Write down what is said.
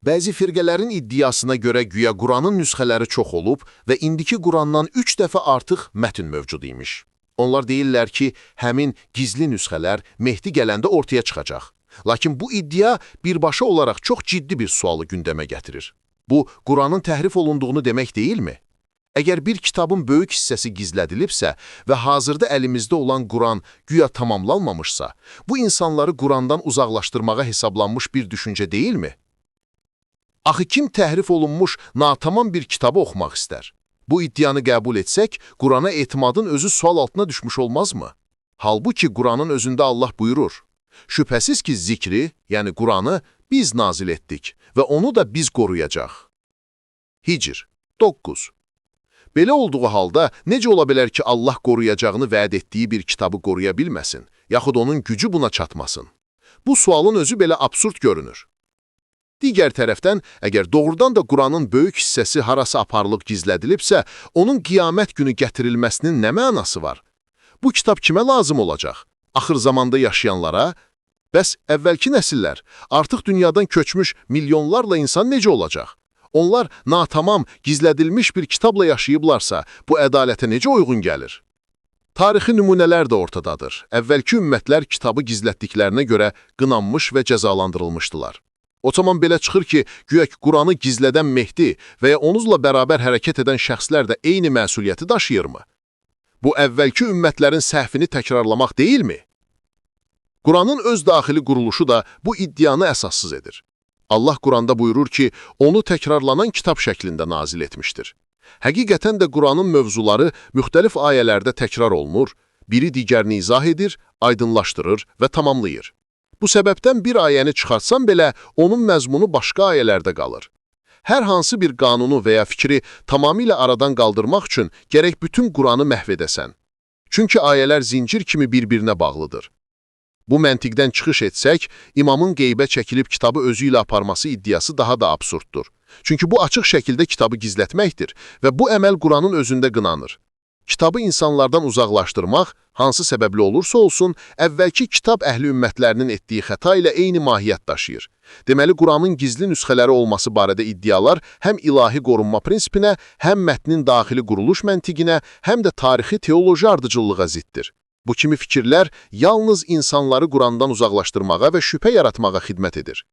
Bəzi firqələrin iddiasına görə güya Quranın nüsxələri çox olub və indiki Qurandan 3 dəfə artıq mətn mövcud imiş. Onlar deyirlər ki, həmin gizli nüsxələr Mehdi gələndə ortaya çıxacaq. Lakin bu iddia birbaşa olaraq çox ciddi bir sualı gündəmə gətirir. Bu, Quranın təhrif olunduğunu demək deyilmi? Əgər bir kitabın böyük hissəsi gizlədilibsə və hazırda əlimizdə olan Quran güya tamamlanmamışsa, bu insanları Qurandan uzaqlaşdırmağa hesablanmış bir düşüncə deyilmi? Axı kim təhrif olunmuş, natamam bir kitabı oxumaq istər? Bu iddianı qəbul etsək, Qurana etimadın özü sual altına düşmüş olmazmı? Halbuki Quranın özündə Allah buyurur, şübhəsiz ki zikri, yəni Quranı biz nazil etdik və onu da biz qoruyacaq. Hicr 9. Belə olduğu halda necə ola bilər ki Allah qoruyacağını vəd etdiyi bir kitabı qoruya bilməsin, yaxud onun gücü buna çatmasın? Bu sualın özü belə absurd görünür. Digər tərəfdən, əgər doğrudan da Quranın böyük hissəsi harası aparılıb gizlədilibsə, onun qiyamət günü gətirilməsinin nə mənası var? Bu kitab kimə lazım olacaq? Axır zamanda yaşayanlara? Bəs əvvəlki nəsillər, artıq dünyadan köçmüş milyonlarla insan necə olacaq? Onlar natamam, gizlədilmiş bir kitabla yaşayıblarsa, bu ədalətə necə uyğun gəlir? Tarixi nümunələr də ortadadır. Əvvəlki ümmətlər kitabı gizlətdiklərinə görə qınanmış və cəzalandırılmışdılar. O zaman belə çıxır ki, güya Quranı gizlədən Mehdi və ya onunla bərabər hərəkət edən şəxslər də eyni məsuliyyəti daşıyırmı? Bu, əvvəlki ümmətlərin səhvini təkrarlamaq deyilmi? Quranın öz daxili quruluşu da bu iddianı əsassız edir. Allah Quranda buyurur ki, onu təkrarlanan kitab şəklində nazil etmişdir. Həqiqətən də Quranın mövzuları müxtəlif ayələrdə təkrar olunur, biri digərini izah edir, aydınlaşdırır və tamamlayır. Bu səbəbdən bir ayəni çıxartsan belə, onun məzmunu başqa ayələrdə qalır. Hər hansı bir qanunu və ya fikri tamamilə aradan qaldırmaq üçün gərək bütün Quranı məhv edəsən. Çünki ayələr zincir kimi bir-birinə bağlıdır. Bu məntiqdən çıxış etsək, imamın qeybə çəkilib kitabı özü ilə aparması iddiası daha da absurddur. Çünki bu açıq şəkildə kitabı gizlətməkdir və bu əməl Quranın özündə qınanır. Kitabı insanlardan uzaqlaşdırmaq, hansı səbəbli olursa olsun, əvvəlki kitab əhli ümmətlərinin etdiyi xəta ilə eyni mahiyyət daşıyır. Deməli, Quranın gizli nüsxələri olması barədə iddialar həm ilahi qorunma prinsipinə, həm mətnin daxili quruluş məntiqinə, həm də tarixi teoloji ardıcıllığa ziddir. Bu kimi fikirlər yalnız insanları Qurandan uzaqlaşdırmağa və şübhə yaratmağa xidmət edir.